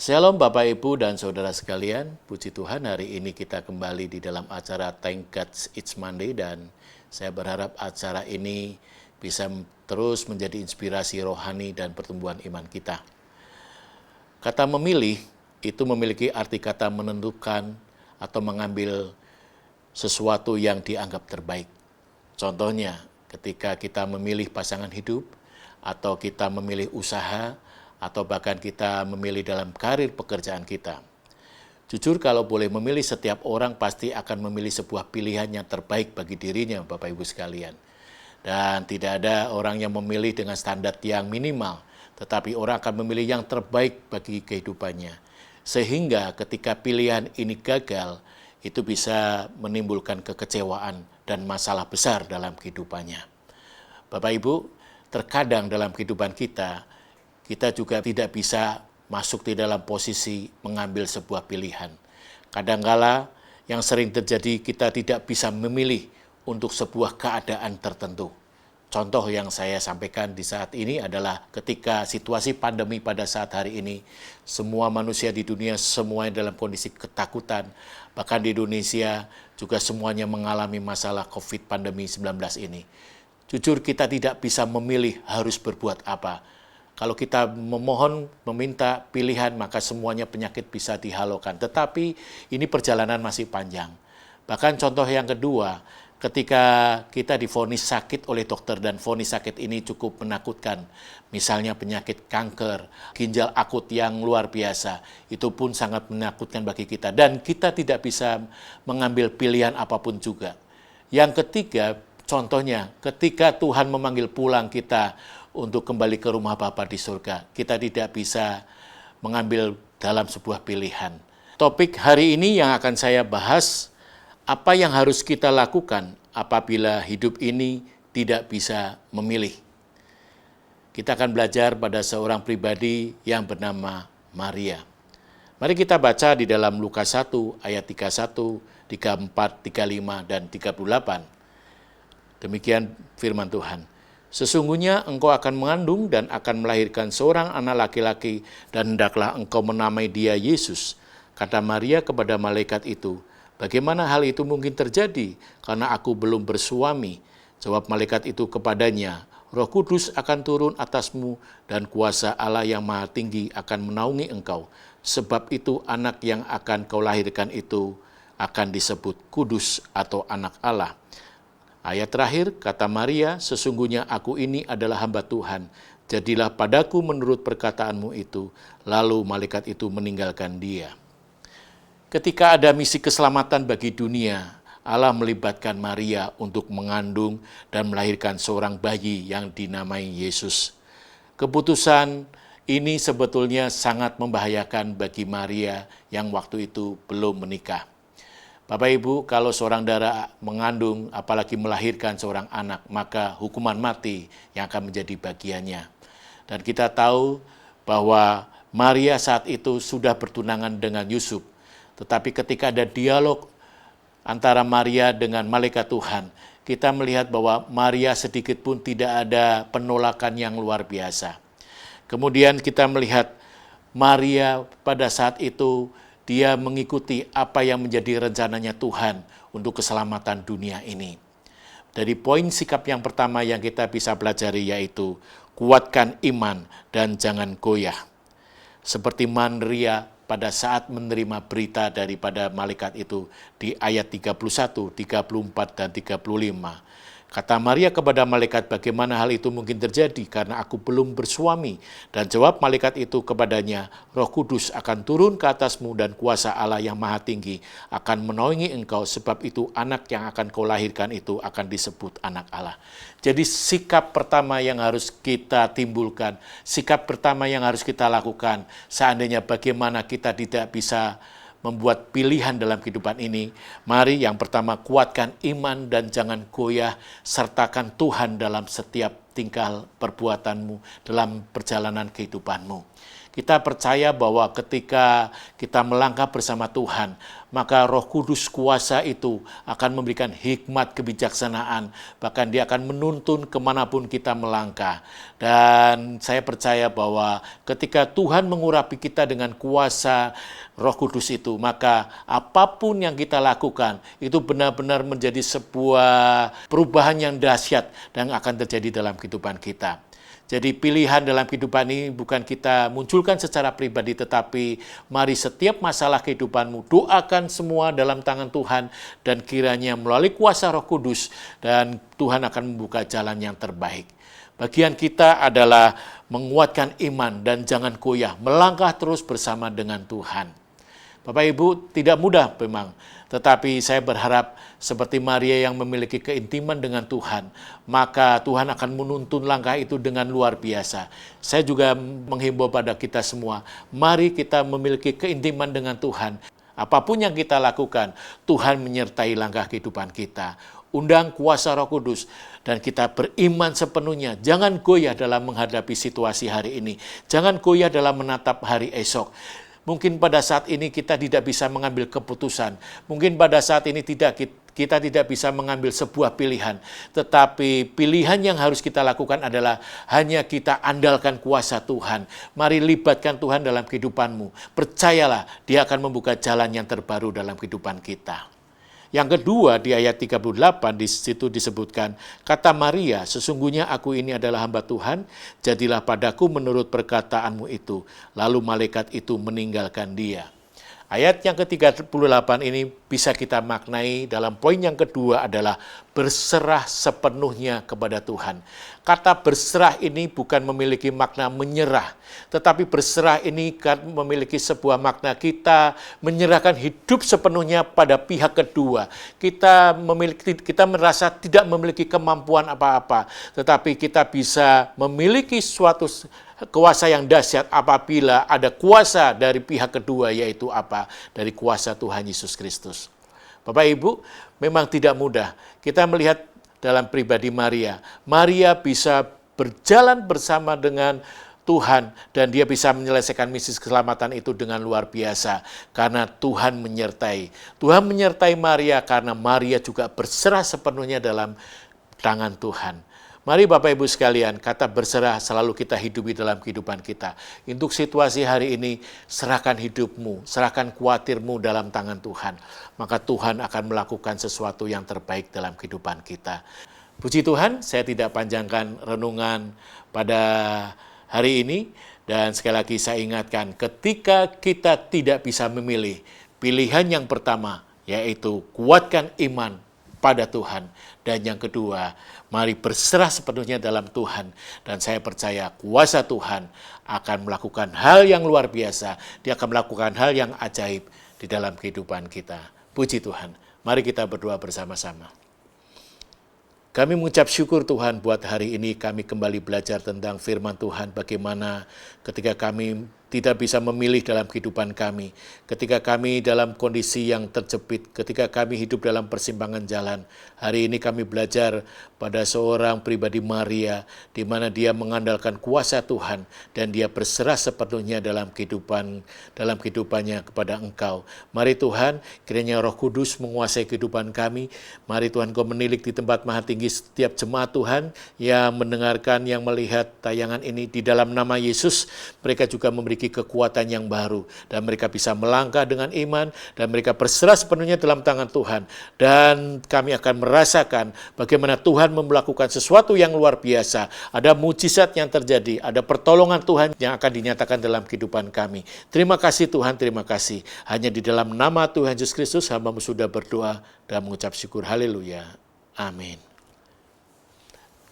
Shalom Bapak Ibu dan Saudara sekalian, puji Tuhan hari ini kita kembali di dalam acara Thank God It's Monday dan saya berharap acara ini bisa terus menjadi inspirasi rohani dan pertumbuhan iman kita. Kata memilih itu memiliki arti kata menentukan atau mengambil sesuatu yang dianggap terbaik. Contohnya ketika kita memilih pasangan hidup atau kita memilih usaha atau bahkan kita memilih dalam karir pekerjaan kita. Jujur kalau boleh memilih, setiap orang pasti akan memilih sebuah pilihan yang terbaik bagi dirinya, Bapak Ibu sekalian. Dan tidak ada orang yang memilih dengan standar yang minimal, tetapi orang akan memilih yang terbaik bagi kehidupannya. Sehingga ketika pilihan ini gagal, itu bisa menimbulkan kekecewaan dan masalah besar dalam kehidupannya. Bapak Ibu, terkadang dalam kehidupan kita juga tidak bisa masuk di dalam posisi mengambil sebuah pilihan. Kadangkala yang sering terjadi kita tidak bisa memilih untuk sebuah keadaan tertentu. Contoh yang saya sampaikan di saat ini adalah ketika situasi pandemi pada saat hari ini, semua manusia di dunia semuanya dalam kondisi ketakutan. Bahkan di Indonesia juga semuanya mengalami masalah COVID pandemi 19 ini. Jujur kita tidak bisa memilih harus berbuat apa. Kalau kita meminta pilihan, maka semuanya penyakit bisa dihalokan. Tetapi ini perjalanan masih panjang. Bahkan contoh yang kedua, ketika kita divonis sakit oleh dokter dan vonis sakit ini cukup menakutkan. Misalnya penyakit kanker, ginjal akut yang luar biasa. Itu pun sangat menakutkan bagi kita. Dan kita tidak bisa mengambil pilihan apapun juga. Yang ketiga, contohnya ketika Tuhan memanggil pulang kita untuk kembali ke rumah Bapa di surga, kita tidak bisa mengambil dalam sebuah pilihan. Topik hari ini yang akan saya bahas, apa yang harus kita lakukan apabila hidup ini tidak bisa memilih. Kita akan belajar pada seorang pribadi yang bernama Maria. Mari kita baca di dalam Lukas 1 ayat 31, 34, 35, dan 38. Demikian firman Tuhan. Sesungguhnya engkau akan mengandung dan akan melahirkan seorang anak laki-laki dan hendaklah engkau menamai dia Yesus. Kata Maria kepada malaikat itu, bagaimana hal itu mungkin terjadi karena aku belum bersuami? Jawab malaikat itu kepadanya, Roh Kudus akan turun atasmu dan kuasa Allah yang Maha Tinggi akan menaungi engkau. Sebab itu anak yang akan kau lahirkan itu akan disebut kudus atau anak Allah. Ayat terakhir, kata Maria, sesungguhnya aku ini adalah hamba Tuhan. Jadilah padaku menurut perkataanmu itu. Lalu malaikat itu meninggalkan dia. Ketika ada misi keselamatan bagi dunia, Allah melibatkan Maria untuk mengandung dan melahirkan seorang bayi yang dinamai Yesus. Keputusan ini sebetulnya sangat membahayakan bagi Maria yang waktu itu belum menikah. Bapak Ibu, kalau seorang dara mengandung, apalagi melahirkan seorang anak, maka hukuman mati yang akan menjadi bagiannya. Dan kita tahu bahwa Maria saat itu sudah bertunangan dengan Yusuf. Tetapi ketika ada dialog antara Maria dengan malaikat Tuhan, kita melihat bahwa Maria sedikit pun tidak ada penolakan yang luar biasa. Kemudian kita melihat Maria pada saat itu, dia mengikuti apa yang menjadi rencananya Tuhan untuk keselamatan dunia ini. Dari poin sikap yang pertama yang kita bisa pelajari yaitu kuatkan iman dan jangan goyah. Seperti Maria pada saat menerima berita daripada malaikat itu di ayat 31, 34, dan 35. Kata Maria kepada malaikat, bagaimana hal itu mungkin terjadi karena aku belum bersuami. Dan jawab malaikat itu kepadanya, Roh Kudus akan turun ke atasmu dan kuasa Allah yang Maha Tinggi akan menaungi engkau, sebab itu anak yang akan kau lahirkan itu akan disebut anak Allah. Jadi sikap pertama yang harus kita timbulkan, sikap pertama yang harus kita lakukan, seandainya bagaimana kita tidak bisa membuat pilihan dalam kehidupan ini, mari yang pertama kuatkan iman dan jangan goyah, sertakan Tuhan dalam setiap tingkah perbuatanmu, dalam perjalanan kehidupanmu. Kita percaya bahwa ketika kita melangkah bersama Tuhan, maka Roh Kudus kuasa itu akan memberikan hikmat kebijaksanaan, bahkan Dia akan menuntun kemanapun kita melangkah. Dan saya percaya bahwa ketika Tuhan mengurapi kita dengan kuasa Roh Kudus itu, maka apapun yang kita lakukan itu benar-benar menjadi sebuah perubahan yang dahsyat dan akan terjadi dalam kehidupan kita. Jadi pilihan dalam kehidupan ini bukan kita munculkan secara pribadi, tetapi mari setiap masalah kehidupanmu doakan semua dalam tangan Tuhan, dan kiranya melalui kuasa Roh Kudus dan Tuhan akan membuka jalan yang terbaik. Bagian kita adalah menguatkan iman dan jangan goyah, melangkah terus bersama dengan Tuhan. Bapak Ibu, tidak mudah memang, tetapi saya berharap seperti Maria yang memiliki keintiman dengan Tuhan, maka Tuhan akan menuntun langkah itu dengan luar biasa. Saya juga menghimbau pada kita semua, mari kita memiliki keintiman dengan Tuhan. Apapun yang kita lakukan, Tuhan menyertai langkah kehidupan kita. Undang kuasa Roh Kudus dan kita beriman sepenuhnya. Jangan goyah dalam menghadapi situasi hari ini. Jangan goyah dalam menatap hari esok. Mungkin pada saat ini kita tidak bisa mengambil keputusan. Mungkin pada saat ini kita tidak bisa mengambil sebuah pilihan. Tetapi pilihan yang harus kita lakukan adalah hanya kita andalkan kuasa Tuhan. Mari libatkan Tuhan dalam kehidupanmu. Percayalah, Dia akan membuka jalan yang terbaru dalam kehidupan kita. Yang kedua, di ayat 38 di situ disebutkan, kata Maria, sesungguhnya aku ini adalah hamba Tuhan, jadilah padaku menurut perkataanmu itu. Lalu malaikat itu meninggalkan dia. Ayat yang ke-38 ini bisa kita maknai dalam poin yang kedua adalah berserah sepenuhnya kepada Tuhan. Kata berserah ini bukan memiliki makna menyerah, tetapi berserah ini kan memiliki sebuah makna kita menyerahkan hidup sepenuhnya pada pihak kedua. Kita merasa tidak memiliki kemampuan apa-apa, tetapi kita bisa memiliki suatu kuasa yang dahsyat apabila ada kuasa dari pihak kedua, yaitu apa? Dari kuasa Tuhan Yesus Kristus. Bapak Ibu, memang tidak mudah. Kita melihat dalam pribadi Maria. Maria bisa berjalan bersama dengan Tuhan dan dia bisa menyelesaikan misi keselamatan itu dengan luar biasa karena Tuhan menyertai. Tuhan menyertai Maria karena Maria juga berserah sepenuhnya dalam tangan Tuhan. Mari Bapak Ibu sekalian, kata berserah selalu kita hidupi dalam kehidupan kita. Untuk situasi hari ini, serahkan hidupmu, serahkan kuatirmu dalam tangan Tuhan. Maka Tuhan akan melakukan sesuatu yang terbaik dalam kehidupan kita. Puji Tuhan, saya tidak panjangkan renungan pada hari ini. Dan sekali lagi saya ingatkan, ketika kita tidak bisa memilih, pilihan yang pertama yaitu kuatkan iman pada Tuhan. Dan yang kedua, mari berserah sepenuhnya dalam Tuhan. Dan saya percaya kuasa Tuhan akan melakukan hal yang luar biasa. Dia akan melakukan hal yang ajaib di dalam kehidupan kita. Puji Tuhan. Mari kita berdoa bersama-sama. Kami mengucap syukur Tuhan buat hari ini kami kembali belajar tentang firman Tuhan. Bagaimana ketika kami tidak bisa memilih dalam kehidupan kami. Ketika kami dalam kondisi yang terjepit, ketika kami hidup dalam persimpangan jalan. Hari ini kami belajar pada seorang pribadi Maria, di mana dia mengandalkan kuasa Tuhan dan dia berserah sepenuhnya dalam kehidupannya kepada Engkau. Mari Tuhan, kiranya Roh Kudus menguasai kehidupan kami. Mari Tuhan, Kau menilik di tempat maha tinggi setiap jemaat Tuhan yang mendengarkan, yang melihat tayangan ini di dalam nama Yesus. Mereka juga memiliki kekuatan yang baru dan mereka bisa melangkah dengan iman dan mereka berserah sepenuhnya dalam tangan Tuhan. Dan kami akan merasakan bagaimana Tuhan melakukan sesuatu yang luar biasa. Ada mujizat yang terjadi, ada pertolongan Tuhan yang akan dinyatakan dalam kehidupan kami. Terima kasih Tuhan, terima kasih. Hanya di dalam nama Tuhan Yesus Kristus hamba-Mu sudah berdoa dan mengucap syukur. Haleluya. Amin.